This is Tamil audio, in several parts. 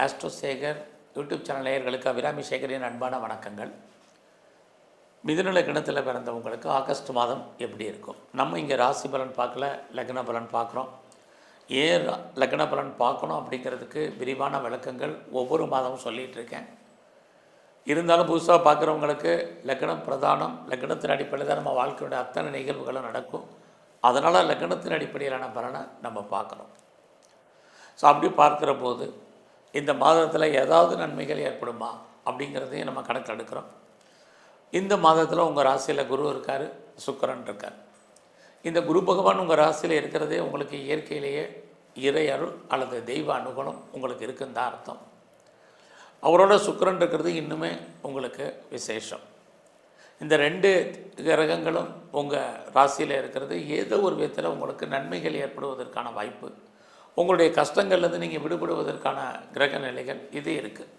ஆஸ்ட்ரோ சேகர் யூடியூப் சேனல் நேயர்களுக்கு அபிராமி சேகரின் அன்பான வணக்கங்கள். மிதுன லக்னத்தில் பிறந்தவங்களுக்கு ஆகஸ்ட் மாதம் எப்படி இருக்கும்? நம்ம இங்கே ராசி பலன் பார்க்கல, லக்ன பலன் பார்க்குறோம். ஏன் லக்ன பலன் பார்க்கணும் அப்படிங்கிறதுக்கு விரிவான விளக்கங்கள் ஒவ்வொரு மாதமும் சொல்லிகிட்டு இருக்கேன். இருந்தாலும் புதுசாக பார்க்குறவங்களுக்கு லக்னம் பிரதானம், லக்னத்தின் அடிப்படையில் தான் நம்ம வாழ்க்கையோட அத்தனை நிகழ்வுகளும் நடக்கும். அதனால் லக்னத்தின் அடிப்படையிலான பலனை நம்ம பார்க்குறோம். ஸோ அப்படி பார்க்குற போது இந்த மாதத்தில் ஏதாவது நன்மைகள் ஏற்படுமா அப்படிங்கிறதையும் நம்ம கணக்கில் எடுக்கிறோம். இந்த மாதத்தில் உங்கள் ராசியில் குரு இருக்கார், சுக்கிரன் இருக்கார். இந்த குரு பகவான் உங்கள் ராசியில் இருக்கிறதே உங்களுக்கு இயற்கையிலேயே இறை அருள் அல்லது தெய்வ அனுகூலம் உங்களுக்கு இருக்குன்னு தான் அர்த்தம். அவரோட சுக்கிரன் இருக்கிறது இன்னுமே உங்களுக்கு விசேஷம். இந்த ரெண்டு கிரகங்களும் உங்கள் ராசியில் இருக்கிறது ஏதோ ஒரு விதத்தில் உங்களுக்கு நன்மைகள் ஏற்படுவதற்கான வாய்ப்பு, உங்களுடைய கஷ்டங்கள்லேருந்து நீங்கள் விடுபடுவதற்கான கிரக நிலைகள் இது இருக்குது.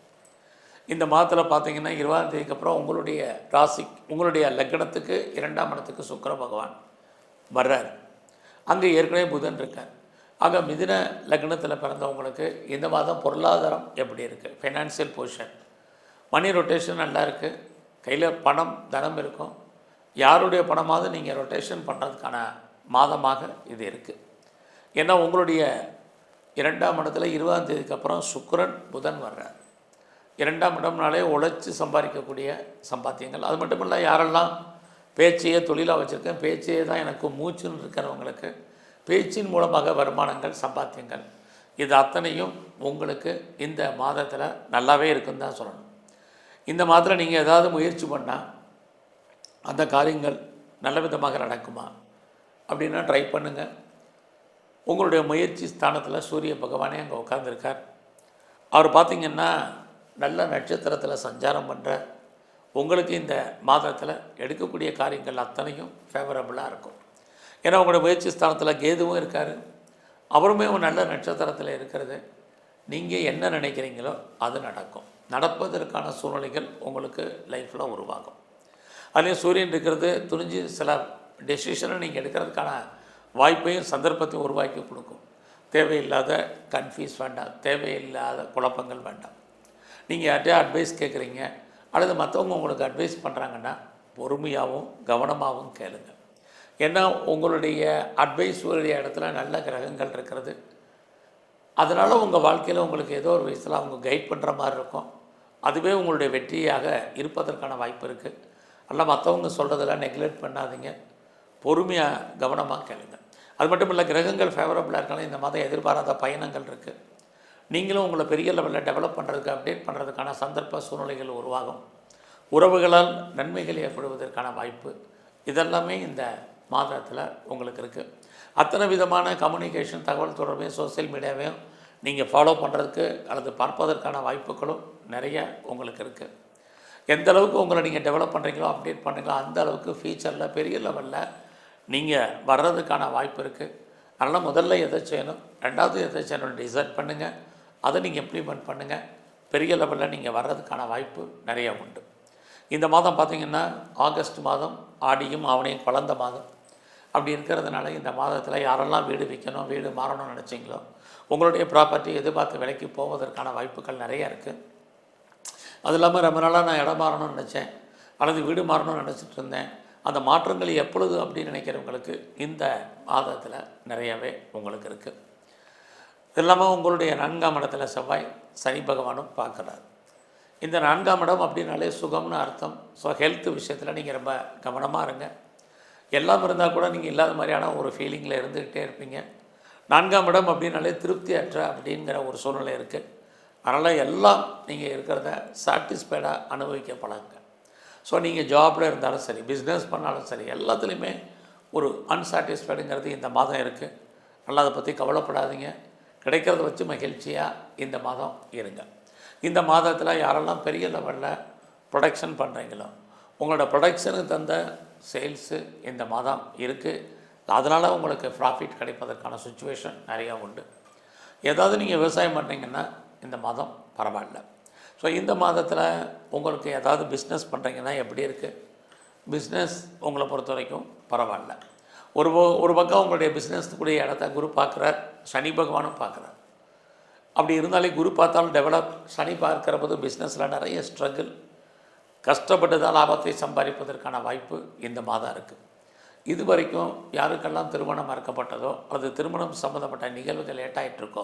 இந்த மாதத்தில் பார்த்தீங்கன்னா 20ஆம் தேதிக்கு அப்புறம் உங்களுடைய ராசி, உங்களுடைய லக்னத்துக்கு 2ஆம் இடத்துக்கு சுக்கிர பகவான் வர்றார். அங்கே ஏற்கனவே புதன் இருக்கார். ஆக மிதுன லக்னத்தில் பிறந்தவங்களுக்கு இந்த மாதம் பொருளாதாரம் எப்படி இருக்குது? ஃபைனான்சியல் பொசிஷன், மணி ரொட்டேஷன் நல்லா இருக்குது. கையில் பணம் தனம் இருக்கும். யாருடைய பணமாவது நீங்கள் ரொட்டேஷன் பண்ணுறதுக்கான மாதமாக இது இருக்குது. ஏன்னா உங்களுடைய 2ஆம் இடத்துல 20ஆம் தேதிக்கு அப்புறம் சுக்கிரன் புதன் வர்றார். 2ஆம் இடம்னாலே உழைச்சி சம்பாதிக்கக்கூடிய சம்பாத்தியங்கள். அது மட்டும் இல்லை, யாரெல்லாம் பேச்சையே தொழிலாக வச்சுருக்கேன், பேச்சையே தான் எனக்கு மூச்சுன்னு இருக்கிறவங்களுக்கு பேச்சின் மூலமாக வருமானங்கள், சம்பாத்தியங்கள், இது அத்தனையும் உங்களுக்கு இந்த மாதத்தில் நல்லாவே இருக்குன்னு தான் சொல்லணும். இந்த மாதத்தில் நீங்கள் ஏதாவது முயற்சி பண்ணால் அந்த காரியங்கள் நல்ல விதமாக நடக்குமா அப்படின்னா ட்ரை பண்ணுங்கள். உங்களுடைய முயற்சி ஸ்தானத்தில் சூரிய பகவானே அங்கே உட்கார்ந்துருக்கார். அவர் பார்த்திங்கன்னா நல்ல நட்சத்திரத்தில் சஞ்சாரம் பண்ணுற உங்களுக்கு இந்த மாதத்தில் எடுக்கக்கூடிய காரியங்கள் அத்தனையும் ஃபேவரபுளாக இருக்கும். ஏன்னா உங்களுடைய முயற்சி ஸ்தானத்தில் கேதுவும் இருக்கார். அவருமே ஒரு நல்ல நட்சத்திரத்தில் இருக்கிறது. நீங்கள் என்ன நினைக்கிறீங்களோ அது நடக்கும். நடப்பதற்கான சூழ்நிலைகள் உங்களுக்கு லைஃப்பில் உருவாகும். அதுலேயும் சூரியன் இருக்கிறது துணிஞ்சு சில டெசிஷனை நீங்கள் எடுக்கிறதுக்கான வாய்ப்பையும் சந்தர்ப்பத்தையும் உருவாக்கி கொடுக்கும். தேவையில்லாத கன்ஃபியூஸ் வேண்டாம், தேவையில்லாத குழப்பங்கள் வேண்டாம். நீங்கள் யார்கிட்டயே அட்வைஸ் கேட்குறீங்க அல்லது மற்றவங்க உங்களுக்கு அட்வைஸ் பண்ணுறாங்கன்னா பொறுமையாகவும் கவனமாகவும் கேளுங்க. ஏன்னா உங்களுடைய அட்வைஸ் உடைய இடத்துல நல்ல கிரகங்கள் இருக்கிறது. அதனால் உங்கள் வாழ்க்கையில் உங்களுக்கு ஏதோ ஒரு வயசில் அவங்க கைட் பண்ணுற மாதிரி இருக்கும். அதுவே உங்களுடைய வெற்றியாக இருப்பதற்கான வாய்ப்பு இருக்குது. அதனால் மற்றவங்க சொல்கிறதெல்லாம் நெக்லெக்ட் பண்ணாதீங்க, பொறுமையாக கவனமாக கேளுங்க. அது மட்டும் இல்லை, கிரகங்கள் ஃபேவரபுளாக இருக்கலாம். இந்த மாதம் எதிர்பாராத பயணங்கள் இருக்குது. நீங்களும் உங்களை பெரிய லெவலில் டெவலப் பண்ணுறதுக்கு, அப்டேட் பண்ணுறதுக்கான சந்தர்ப்ப சூழ்நிலைகள் உருவாகும். உறவுகளால் நன்மைகள் ஏற்படுவதற்கான வாய்ப்பு இதெல்லாமே இந்த மாதத்தில் உங்களுக்கு இருக்குது. அத்தனை விதமான கம்யூனிகேஷன், தகவல் தொடர்பையும் சோசியல் மீடியாவையும் நீங்கள் ஃபாலோ பண்ணுறதுக்கு அல்லது பார்ப்பதற்கான வாய்ப்புகளும் நிறைய உங்களுக்கு இருக்குது. எந்த அளவுக்கு உங்களை நீங்கள் டெவலப் பண்ணுறீங்களோ, அப்டேட் பண்ணுறீங்களோ, அந்த அளவுக்கு ஃபியூச்சரில் பெரிய லெவலில் நீங்கள் வர்றதுக்கான வாய்ப்பு இருக்குது. அதனால் முதல்ல எதை செய்யணும், ரெண்டாவது எதை செய்யணும் டிசைட் பண்ணுங்கள். அதை நீங்கள் இம்ப்ளிமெண்ட் பண்ணுங்கள். பெரிய லெவலில் நீங்கள் வர்றதுக்கான வாய்ப்பு நிறையா உண்டு. இந்த மாதம் பார்த்திங்கன்னா ஆகஸ்ட் மாதம் ஆடியும் ஆவணியும் கலந்த மாதம். அப்படி இருக்கிறதுனால இந்த மாதத்தில் யாரெல்லாம் வீடு விற்கணும், வீடு மாறணும்னு நினச்சிங்களோ, உங்களுடைய ப்ராப்பர்ட்டி எதிர்பார்த்து விலைக்கு போவதற்கான வாய்ப்புகள் நிறையா இருக்குது. அது இல்லாமல் ரொம்ப நாளாக நான் இடம் மாறணும்னு நினச்சேன் அல்லது வீடு மாறணும்னு நினச்சிட்டு இருந்தேன், அந்த மாற்றங்கள் எப்பொழுது அப்படின்னு நினைக்கிறவங்களுக்கு இந்த மாதத்தில் நிறையாவே உங்களுக்கு இருக்குது. இது இல்லாமல் உங்களுடைய 4ஆம் இடத்துல செவ்வாய் சனி பகவானும் பார்க்குறார். இந்த 4ஆம் இடம் அப்படின்னாலே சுகம்னு அர்த்தம். ஸோ ஹெல்த் விஷயத்தில் நீங்கள் ரொம்ப கவனமாக இருங்க. எல்லாம் இருந்தால் கூட நீங்கள் இல்லாத மாதிரியான ஒரு ஃபீலிங்கில் இருந்துக்கிட்டே இருப்பீங்க. 4ஆம் இடம் அப்படின்னாலே திருப்தி அற்ற அப்படிங்கிற ஒரு சூழ்நிலை இருக்குது. அதனால் எல்லாம் நீங்கள் இருக்கிறத சாட்டிஸ்ஃபைடாக அனுபவிக்க பழகுங்க. ஸோ நீங்கள் ஜாபில் இருந்தாலும் சரி, பிஸ்னஸ் பண்ணாலும் சரி, எல்லாத்துலேயுமே ஒரு அன்சாட்டிஸ்ஃபைடுங்கிறது இந்த மாதம் இருக்குது. நல்லா அதை பற்றி கவலைப்படாதீங்க. கிடைக்கிறத வச்சு மகிழ்ச்சியாக இந்த மாதம் இருங்க. இந்த மாதத்தில் யாரெல்லாம் பெரிய லெவலில் ப்ரொடக்ஷன் பண்ணுறீங்களோ, உங்களோட ப்ரொடக்ஷனுக்கு தந்த சேல்ஸு இந்த மாதம் இருக்குது. அதனால் உங்களுக்கு ப்ராஃபிட் கிடைப்பதற்கான சுச்சுவேஷன் நிறையா உண்டு. ஏதாவது நீங்கள் விவசாயம் பண்ணுறீங்கன்னா இந்த மாதம் பரவாயில்ல. ஸோ இந்த மாதத்தில் உங்களுக்கு ஏதாவது பிஸ்னஸ் பண்ணுறீங்கன்னா எப்படி இருக்குது? பிஸ்னஸ் உங்களை பொறுத்த வரைக்கும் பரவாயில்ல. ஒரு பக்கம் உங்களுடைய பிஸ்னஸுக்குரிய இடத்த குரு பார்க்குறார், சனி பகவானும் பார்க்குறார். அப்படி இருந்தாலே குரு பார்த்தாலும் டெவலப், சனி பார்க்கிற போது பிஸ்னஸில் நிறைய ஸ்ட்ரகிள், கஷ்டப்பட்டு தான் லாபத்தை சம்பாதிப்பதற்கான வாய்ப்பு இந்த மாதம் இருக்குது. இது வரைக்கும் யாருக்கெல்லாம் திருமணம் மறுக்கப்பட்டதோ அல்லது திருமணம் சம்மந்தப்பட்ட நிகழ்வுகள் லேட்டாகிட்ருக்கோ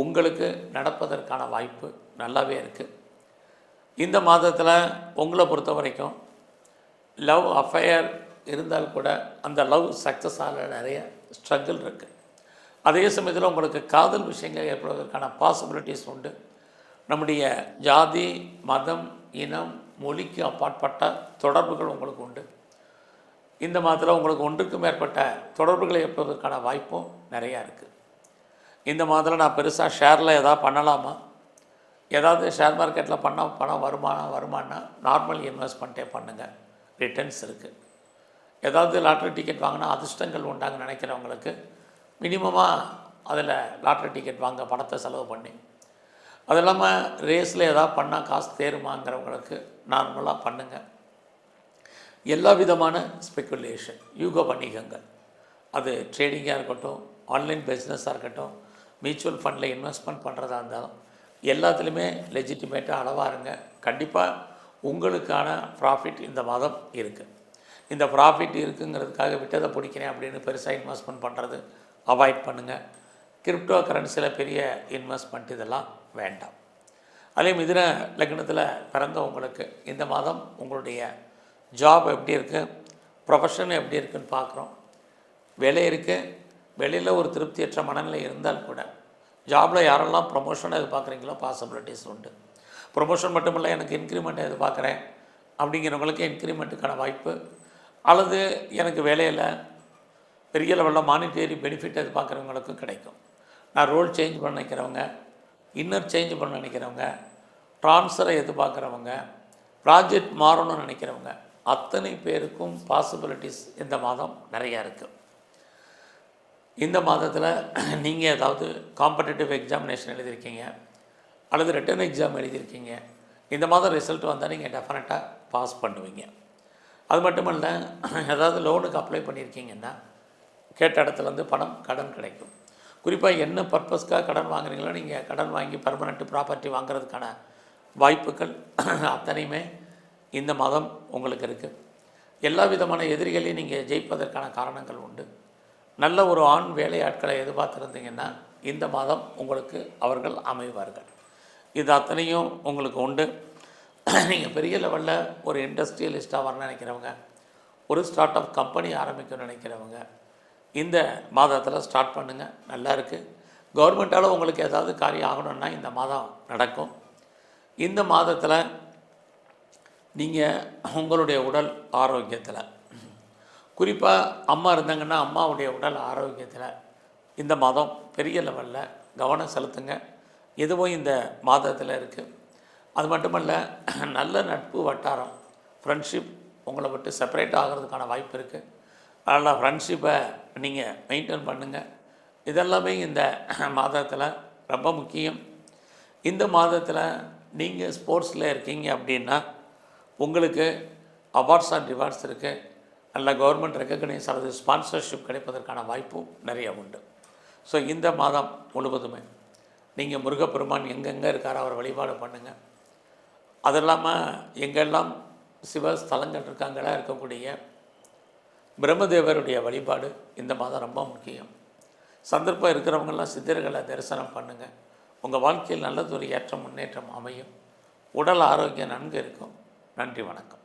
உங்களுக்கு நடப்பதற்கான வாய்ப்பு நல்லாவே இருக்குது. இந்த மாதத்தில் உங்களை பொறுத்த வரைக்கும் லவ் அஃபையர் இருந்தால் கூட அந்த லவ் சக்ஸஸ் ஆக நிறைய ஸ்ட்ரகிள் இருக்குது. அதே சமயத்தில் உங்களுக்கு காதல் விஷயங்கள் ஏற்படுவதற்கான பாசிபிலிட்டிஸ் உண்டு. நம்முடைய ஜாதி, மதம், இனம், மொழிக்கு அப்பாற்பட்ட தொடர்புகள் உங்களுக்கு உண்டு. இந்த மாதத்தில் உங்களுக்கு ஒன்றுக்கு மேற்பட்ட தொடர்புகளை ஏற்படுவதற்கான வாய்ப்பும் நிறையா இருக்குது. இந்த மாதத்தில் நான் பெருசாக ஷேரில் எதாவது பண்ணலாமா, ஏதாவது ஷேர் மார்க்கெட்டில் பண்ணால் பணம் வருமானா நார்மல் இன்வெஸ்ட்மெண்ட்டே பண்ணுங்கள், ரிட்டர்ன்ஸ் இருக்குது. ஏதாவது லாட்ரி டிக்கெட் வாங்கினா அதிர்ஷ்டங்கள் உண்டாங்க நினைக்கிறவங்களுக்கு மினிமமாக அதில் லாட்ரி டிக்கெட் வாங்க பணத்தை செலவு பண்ணி, அது இல்லாமல் ரேஸில் எதாவது பண்ணால் காசு தேருமாங்கிறவங்களுக்கு நார்மலாக பண்ணுங்கள். எல்லா விதமான ஸ்பெக்குலேஷன், யூக வணிகங்கள், அது ட்ரேடிங்காக இருக்கட்டும், ஆன்லைன் பிஸ்னஸாக இருக்கட்டும், மியூச்சுவல் ஃபண்டில் இன்வெஸ்ட்மெண்ட் பண்ணுறதா இருந்தாலும் எல்லாத்துலேயுமே லெஜிட்டிமேட்டாக அளவாக இருங்க. கண்டிப்பாக உங்களுக்கான ப்ராஃபிட் இந்த மாதம் இருக்குது. இந்த ப்ராஃபிட் இருக்குங்கிறதுக்காக விட்டதை பிடிக்கிறேன் அப்படின்னு பெருசாக இன்வெஸ்ட்மெண்ட் பண்ணுறது அவாய்ட் பண்ணுங்கள். கிரிப்டோ கரன்சியில் பெரிய இன்வெஸ்ட்மெண்ட் இதெல்லாம் வேண்டாம். அதே மிதுன லக்னத்தில் பிறந்தவங்களுக்கு இந்த மாதம் உங்களுடைய ஜாப் எப்படி இருக்குது, ப்ரொஃபஷன் எப்படி இருக்குதுன்னு பார்க்குறோம். வேலை இருக்குது, வெளியில் ஒரு திருப்தியற்ற மனநிலை இருந்தால் கூட ஜாபில் யாரெல்லாம் ப்ரொமோஷனை எதிர்பார்க்குறீங்களோ பாசிபிலிட்டிஸ் உண்டு. ப்ரொமோஷன் மட்டும் இல்லை, எனக்கு இன்க்ரிமெண்ட் எதிர்பார்க்குறேன் அப்படிங்கிறவங்களுக்கு இன்க்ரிமெண்ட்டுக்கான வாய்ப்பு, அல்லது எனக்கு வேலையில் பெரிய லெவலில் மானிட்டரி பெனிஃபிட் எதிர்பார்க்குறவங்களுக்கும் கிடைக்கும். நான் ரோல் சேஞ்ச் பண்ண நினைக்கிறவங்க, இன்னர் சேஞ்ச் பண்ண நினைக்கிறவங்க, ட்ரான்ஸ்ஃபரை எதிர்பார்க்குறவங்க, ப்ராஜெக்ட் மாறணும்னு நினைக்கிறவங்க அத்தனை பேருக்கும் பாசிபிலிட்டிஸ் இந்த மாதம் நிறையா இருக்குது. இந்த மாதத்தில் நீங்கள் ஏதாவது காம்படிட்டிவ் எக்ஸாமினேஷன் எழுதியிருக்கீங்க அல்லது ரிட்டன் எக்ஸாம் எழுதியிருக்கீங்க, இந்த மாதம் ரிசல்ட் வந்தால் நீங்கள் டெஃபினட்டாக பாஸ் பண்ணுவீங்க. அது மட்டும் இல்லை, ஏதாவது லோனுக்கு அப்ளை பண்ணியிருக்கீங்கன்னா கேட்ட இடத்துலேருந்து பணம், கடன் கிடைக்கும். குறிப்பாக என்ன பர்பஸ்க்காக கடன் வாங்குறீங்களோ நீங்கள் கடன் வாங்கி பர்மனெண்ட் ப்ராப்பர்ட்டி வாங்குறதுக்கான வாய்ப்புகள் அத்தனையுமே இந்த மாதம் உங்களுக்கு இருக்குது. எல்லா விதமான எதிரிகளையும் நீங்கள் ஜெயிப்பதற்கான காரணங்கள் உண்டு. நல்ல ஒரு ஆண் வேலையாட்களை எதிர்பார்த்துருந்தீங்கன்னா இந்த மாதம் உங்களுக்கு அவர்கள் அமைவார்கள். இது அத்தனையும் உங்களுக்கு உண்டு. நீங்கள் பெரிய லெவலில் ஒரு இண்டஸ்ட்ரியலிஸ்ட்டாக வரணும்னு நினைக்கிறவங்க, ஒரு ஸ்டார்ட் அப் கம்பெனி ஆரம்பிக்கணும்னு நினைக்கிறவங்க இந்த மாதத்தில் ஸ்டார்ட் பண்ணுங்கள், நல்லா இருக்குது. கவர்மெண்ட்டால் உங்களுக்கு ஏதாவது காரியம் ஆகணும்னா இந்த மாதம் நடக்கும். இந்த மாதத்தில் நீங்கள் உங்களுடைய உடல் ஆரோக்கியத்தில், குறிப்பாக அம்மா இருந்தாங்கன்னா அம்மாவுடைய உடல் ஆரோக்கியத்தில் இந்த மாதம் பெரிய லெவலில் கவனம் செலுத்துங்க. எதுவும் இந்த மாதத்தில் இருக்குது. அது மட்டுமல்ல, நல்ல நட்பு வட்டாரம், ஃப்ரெண்ட்ஷிப் உங்களை விட்டு செப்பரேட் ஆகிறதுக்கான வாய்ப்பு இருக்குது. அதனால் ஃப்ரெண்ட்ஷிப்பை நீங்கள் மெயின்டைன் பண்ணுங்கள். இதெல்லாமே இந்த மாதத்தில் ரொம்ப முக்கியம். இந்த மாதத்தில் நீங்கள் ஸ்போர்ட்ஸில் இருக்கீங்க அப்படின்னா உங்களுக்கு அவார்ட்ஸ் அண்ட் ரிவார்ட்ஸ் இருக்குது. நல்ல கவர்மெண்ட் ரெக்கக்னைஸ் அல்லது ஸ்பான்சர்ஷிப் கிடைப்பதற்கான வாய்ப்பும் நிறைய உண்டு. ஸோ இந்த மாதம் முழுவதுமே நீங்கள் முருகப்பெருமான் எங்கெங்கே இருக்காரோ அவர் வழிபாடு பண்ணுங்கள். அது இல்லாமல் எங்கெல்லாம் சிவஸ்தலங்கள் இருக்காங்களா இருக்கக்கூடிய பிரம்மதேவருடைய வழிபாடு இந்த மாதம் ரொம்ப முக்கியம். சந்தர்ப்பம் இருக்கிறவங்கெல்லாம் சித்தர்களை தரிசனம் பண்ணுங்கள். உங்கள் வாழ்க்கையில் நல்லதொரு ஏற்றம், முன்னேற்றம் அமையும். உடல் ஆரோக்கியம் நன்கு இருக்கும். நன்றி, வணக்கம்.